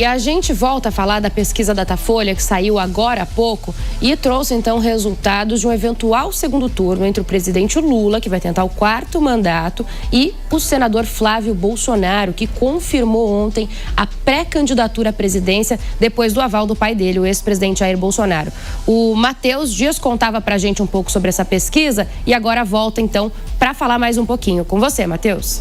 E a gente volta a falar da pesquisa Datafolha, que saiu agora há pouco e trouxe, então, resultados de um eventual segundo turno entre o presidente Lula, que vai tentar o 4º mandato, e o senador Flávio Bolsonaro, que confirmou ontem a pré-candidatura à presidência depois do aval do pai dele, o ex-presidente Jair Bolsonaro. O Matheus Dias contava pra gente um pouco sobre essa pesquisa e agora volta, então, para falar mais um pouquinho. Com você, Matheus.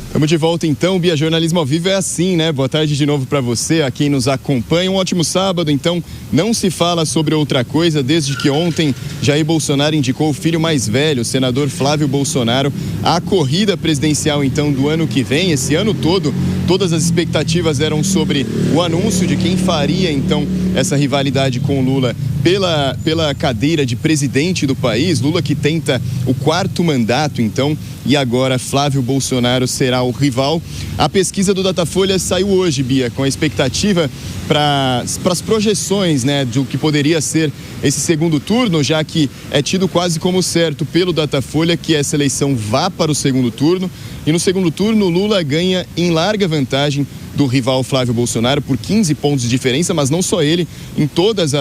Estamos de volta então, Bia, jornalismo ao vivo é assim, né? Boa tarde de novo para você, a quem nos acompanha. Um ótimo sábado, então não se fala sobre outra coisa desde que ontem Jair Bolsonaro indicou o filho mais velho, o senador Flávio Bolsonaro, à corrida presidencial então do ano que vem. Esse ano todo, todas as expectativas eram sobre o anúncio de quem faria então essa rivalidade com o Lula pela cadeira de presidente do país. Lula que tenta o 4º mandato então, e agora Flávio Bolsonaro será o rival. A pesquisa do Datafolha saiu hoje, Bia, com a expectativa para as projeções, né, do que poderia ser esse segundo turno, já que é tido quase como certo pelo Datafolha que essa eleição vá para o segundo turno. E no segundo turno, Lula ganha em larga vantagem do rival Flávio Bolsonaro por 15 pontos de diferença, mas não só ele, em todas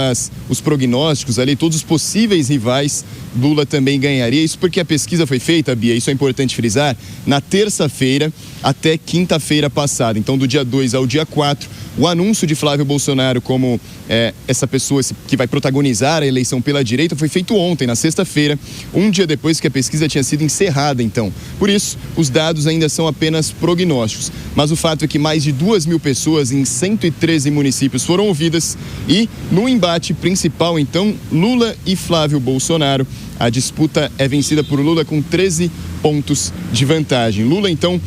os prognósticos ali, todos os possíveis rivais, Lula também ganharia. Isso porque a pesquisa foi feita, Bia, isso é importante frisar, na terça-feira até quinta-feira passada. Então, do dia 2 ao dia 4, o anúncio de Flávio Bolsonaro como essa pessoa que vai protagonizar a eleição pela direita foi feito ontem, na sexta-feira, um dia depois que a pesquisa tinha sido encerrada, então. Por isso, os dados ainda são apenas prognósticos. Mas o fato é que mais de 2.000 pessoas em 113 municípios foram ouvidas e, no embate principal, então, Lula e Flávio Bolsonaro, a disputa é vencida por Lula com 13 pontos de vantagem. Lula, então,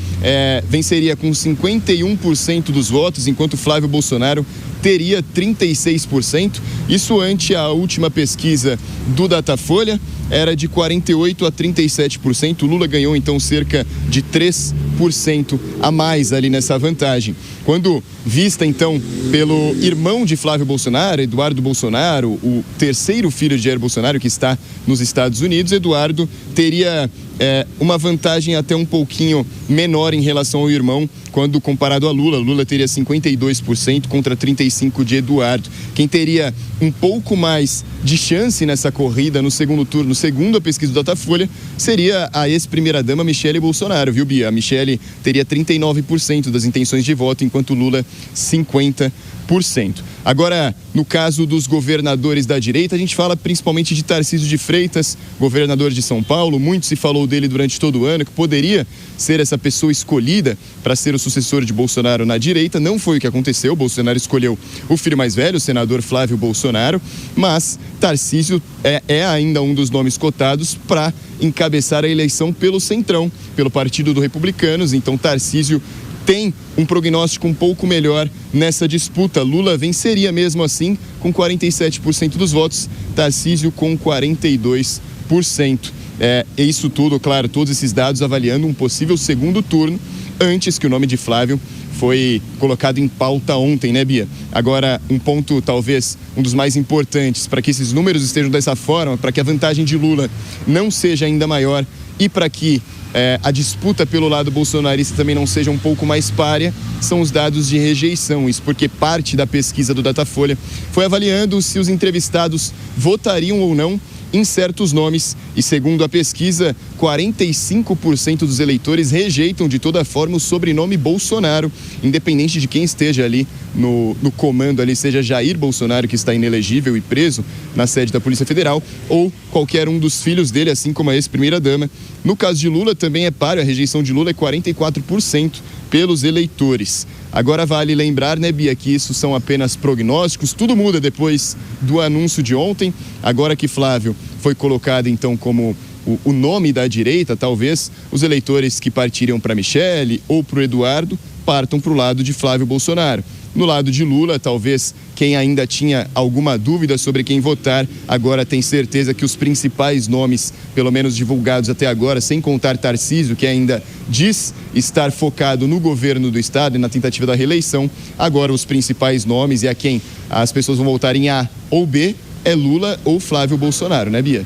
venceria com 51% dos votos, enquanto Flávio Bolsonaro teria 36%. Isso ante a última pesquisa do Datafolha, era de 48% a 37%. Lula ganhou, então, cerca de 3% a mais ali nessa vantagem. Quando vista, então, pelo irmão de Flávio Bolsonaro, Eduardo Bolsonaro, o terceiro filho de Jair Bolsonaro, que está nos Estados Unidos, Eduardo teria uma vantagem até um pouquinho menor em relação ao irmão, quando comparado a Lula. Lula teria 52% contra 35% de Eduardo. Quem teria um pouco mais de chance nessa corrida no segundo turno, segundo a pesquisa do Datafolha, seria a ex-primeira-dama Michele Bolsonaro, viu, Bia? A Michele teria 39% das intenções de voto, enquanto Lula 50%. Agora, no caso dos governadores da direita, a gente fala principalmente de Tarcísio de Freitas, governador de São Paulo. Muito se falou dele durante todo o ano, que poderia ser essa pessoa escolhida para ser o sucessor de Bolsonaro na direita. Não foi o que aconteceu. Bolsonaro escolheu o filho mais velho, o senador Flávio Bolsonaro, mas Tarcísio é ainda um dos nomes cotados para encabeçar a eleição pelo Centrão, pelo Partido dos Republicanos. Então, Tarcísio tem um prognóstico um pouco melhor nessa disputa. Lula venceria mesmo assim com 47% dos votos, Tarcísio com 42%. Isso tudo, claro, todos esses dados avaliando um possível segundo turno, antes que o nome de Flávio foi colocado em pauta ontem, né, Bia? Agora, um ponto, talvez, um dos mais importantes para que esses números estejam dessa forma, para que a vantagem de Lula não seja ainda maior e para que a disputa pelo lado bolsonarista também não seja um pouco mais párrea, são os dados de rejeição. Isso porque parte da pesquisa do Datafolha foi avaliando se os entrevistados votariam ou não em certos nomes e, segundo a pesquisa, 45% dos eleitores rejeitam de toda forma o sobrenome Bolsonaro, independente de quem esteja ali no comando ali, seja Jair Bolsonaro, que está inelegível e preso na sede da Polícia Federal, ou qualquer um dos filhos dele, assim como a ex-primeira-dama. No caso de Lula, também é páreo, a rejeição de Lula é 44% pelos eleitores. Agora vale lembrar, né, Bia, que isso são apenas prognósticos, tudo muda depois do anúncio de ontem. Agora que Flávio foi colocado, então, como o nome da direita, talvez os eleitores que partiriam para Michele ou para o Eduardo partam para o lado de Flávio Bolsonaro. No lado de Lula, talvez quem ainda tinha alguma dúvida sobre quem votar, agora tem certeza que os principais nomes, pelo menos divulgados até agora, sem contar Tarcísio, que ainda diz estar focado no governo do estado e na tentativa da reeleição, agora os principais nomes e a quem as pessoas vão votar em A ou B é Lula ou Flávio Bolsonaro, né, Bia?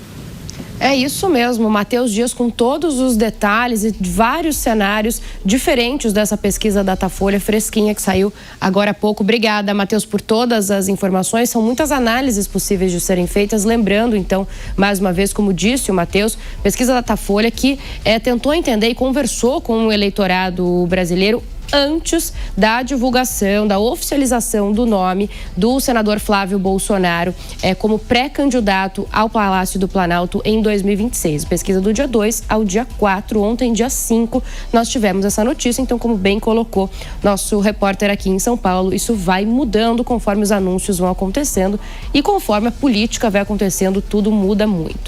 É isso mesmo, Matheus Dias, com todos os detalhes e vários cenários diferentes dessa pesquisa Datafolha fresquinha que saiu agora há pouco. Obrigada, Matheus, por todas as informações. São muitas análises possíveis de serem feitas. Lembrando, então, mais uma vez, como disse o Matheus, pesquisa Datafolha que tentou entender e conversou com o eleitorado brasileiro antes da divulgação, da oficialização do nome do senador Flávio Bolsonaro como pré-candidato ao Palácio do Planalto em 2026. Pesquisa do dia 2 ao dia 4. Ontem, dia 5, nós tivemos essa notícia. Então, como bem colocou nosso repórter aqui em São Paulo, isso vai mudando conforme os anúncios vão acontecendo e conforme a política vai acontecendo, tudo muda muito.